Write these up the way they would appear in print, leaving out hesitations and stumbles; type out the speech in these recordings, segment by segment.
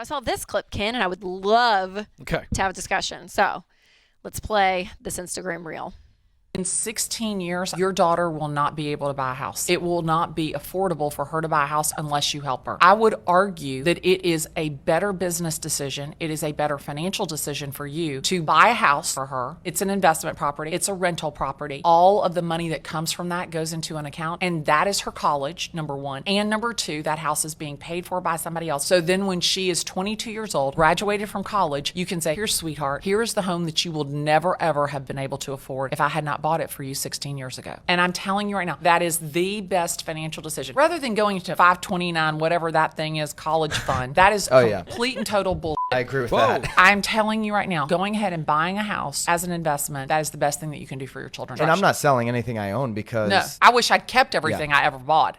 I saw this clip, Ken, and I would love to have a discussion. So let's play this Instagram reel. In 16 years, your daughter will not be able to buy a house. It will not be affordable for her to buy a house unless you help her. I would argue that it is a better business decision. It is a better financial decision for you to buy a house for her. It's an investment property. It's a rental property. All of the money that comes from that goes into an account, and that is her college, number one. And number two, that house is being paid for by somebody else. So then when she is 22 years old, graduated from college, you can say, here, sweetheart, here is the home that you will never, ever have been able to afford if I had not bought it for you 16 years ago. And I'm telling you right now, that is the best financial decision. Rather than going to 529, whatever that thing is, college fund, that is complete and total bull. I agree with that. I'm telling you right now, going ahead and buying a house as an investment, that is the best thing that you can do for your children. And I'm not selling anything I own because... No, I wish I'd kept everything I ever bought.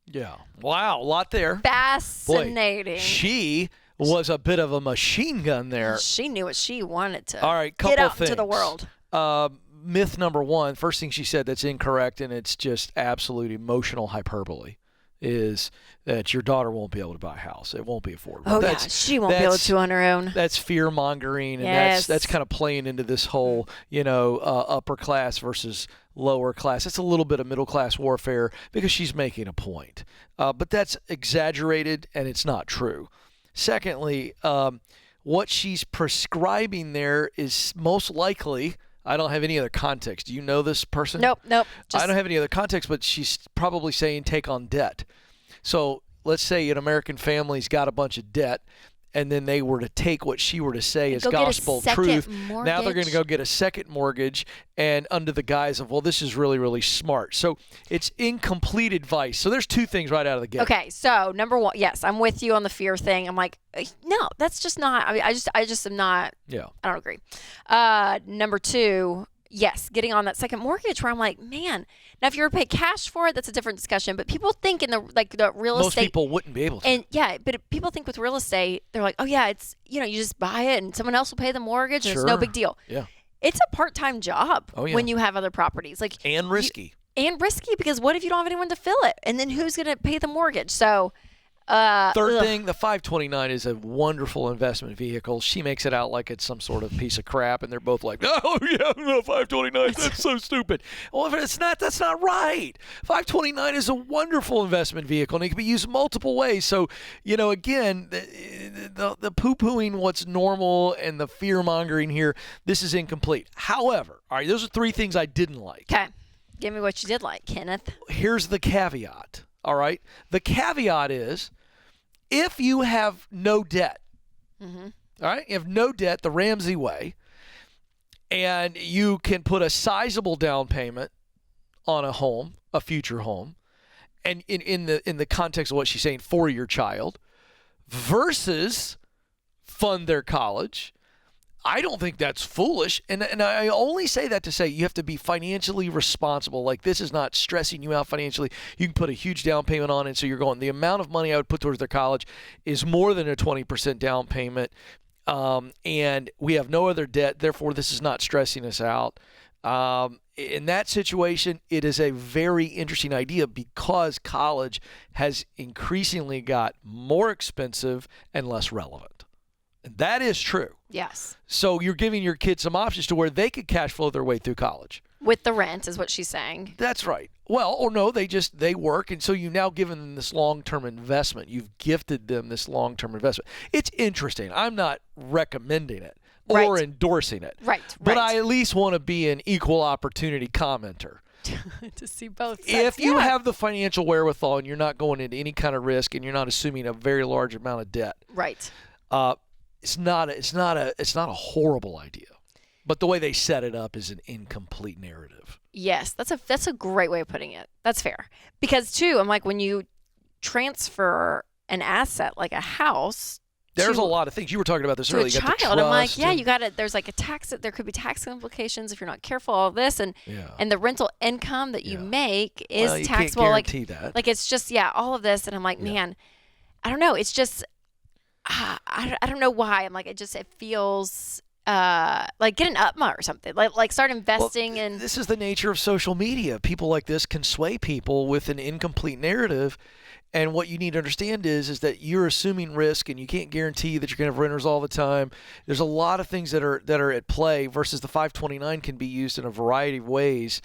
Yeah. Wow, a lot there. Fascinating. Boy, she was a bit of a machine gun there. She knew what she wanted to All right, get out things. into the world. Myth number one, first thing she said that's incorrect, and it's just absolute emotional hyperbole, is that your daughter won't be able to buy a house. It won't be affordable. Oh, she won't be able to on her own. That's fear-mongering, and that's kind of playing into this whole, upper class versus lower class. It's a little bit of middle-class warfare because she's making a point. But that's exaggerated, and it's not true. Secondly, what she's prescribing there is most likely... I don't have any other context. Do you know this person? Nope. I don't have any other context, but she's probably saying take on debt. So let's say an American family's got a bunch of debt, and then they were to take what she were to say as gospel truth. Now they're going to go get a second mortgage, and under the guise of, well, this is really, really smart. So it's incomplete advice. So there's two things right out of the gate. Okay, so number one, yes, I'm with you on the fear thing. I'm like, no, that's just not. I mean, I just am not. Yeah. I don't agree. Number two, yes, getting on that second mortgage where I'm like, man, now if you were to pay cash for it, that's a different discussion. But people think in the real estate. Most people wouldn't be able to. And but people think with real estate, they're like, oh yeah, it's, you just buy it and someone else will pay the mortgage and it's no big deal. Yeah. It's a part-time job when you have other properties. And risky. And risky because what if you don't have anyone to fill it? And then who's going to pay the mortgage? So third thing, the 529 is a wonderful investment vehicle. She makes it out like it's some sort of piece of crap, and they're both like, oh, yeah, no, 529, that's so stupid. Well, if it's not, that's not right. 529 is a wonderful investment vehicle, and it can be used multiple ways. So, again, the poo-pooing what's normal and the fear-mongering here, this is incomplete. However, all right, those are three things I didn't like. Okay. Give me what you did like, Kenneth. Here's the caveat, all right? The caveat is, if you have no debt, all right, you have no debt the Ramsey way, and you can put a sizable down payment on a home, a future home, and in the context of what she's saying, for your child, versus fund their college, I don't think that's foolish. And I only say that to say you have to be financially responsible. Like, this is not stressing you out financially. You can put a huge down payment on it. So you're going, the amount of money I would put towards their college is more than a 20% down payment. And we have no other debt. Therefore, this is not stressing us out. In that situation, it is a very interesting idea because college has increasingly got more expensive and less relevant. And that is true. Yes. So you're giving your kids some options to where they could cash flow their way through college. With the rent is what she's saying. That's right. Well, or no, they work, and so you've now given them this long-term investment. You've gifted them this long-term investment. It's interesting. I'm not recommending it or endorsing it. Right. But I at least want to be an equal opportunity commenter. To see both sides. If you have the financial wherewithal and you're not going into any kind of risk and you're not assuming a very large amount of debt. Right. It's not a horrible idea, but the way they set it up is an incomplete narrative. Yes, that's a great way of putting it. That's fair. Because too, I'm like, when you transfer an asset like a house, there's a lot of things. You were talking about this earlier. You got the trust. I'm like, yeah, you got it. There's like there could be tax implications if you're not careful. All of this and the rental income that you make is taxable. Can't guarantee that. Like it's just all of this, and I'm like, man, I don't know. It's just. I don't know why. I'm like, it feels like get an UPMA or something. Like start investing Well, in. This is the nature of social media. People like this can sway people with an incomplete narrative. And what you need to understand is that you're assuming risk, and you can't guarantee that you're going to have renters all the time. There's a lot of things that are at play. Versus the 529 can be used in a variety of ways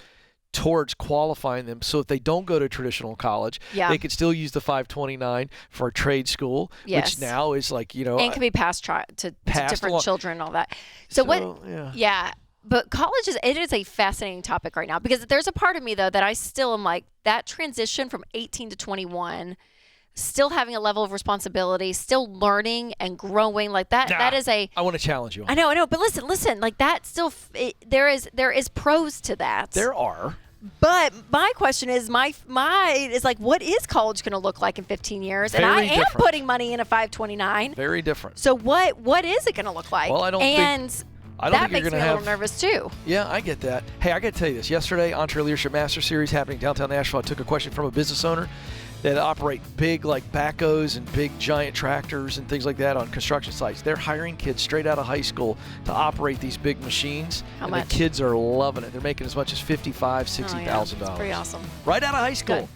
towards qualifying them. So if they don't go to traditional college, Yeah. they could still use the 529 for a trade school, Yes. which now is like, And can be passed to different along. children and all that. So what? Yeah. Yeah. But college is a fascinating topic right now, because there's a part of me though that I still am like, that transition from 18 to 21, still having a level of responsibility, still learning and growing like that. Nah, that is a. I want to challenge you on I know. But listen. Like that still, there is pros to that. There are. But my question is, my is like, what is college going to look like in 15 years? And I Very am different. putting money in a 529. Very different. So what is it going to look like? Well, I don't that think makes you're me going a to little nervous too. Yeah, I get that. Hey, I got to tell you this. Yesterday, Entre Leadership Master Series happening downtown Nashville. I took a question from a business owner that operate big like backhoes and big giant tractors and things like that on construction sites. They're hiring kids straight out of high school to operate these big machines. How and much? the kids are loving it. They're making as much as $55,000, $60,000. That's pretty awesome. Right out of high school. Good.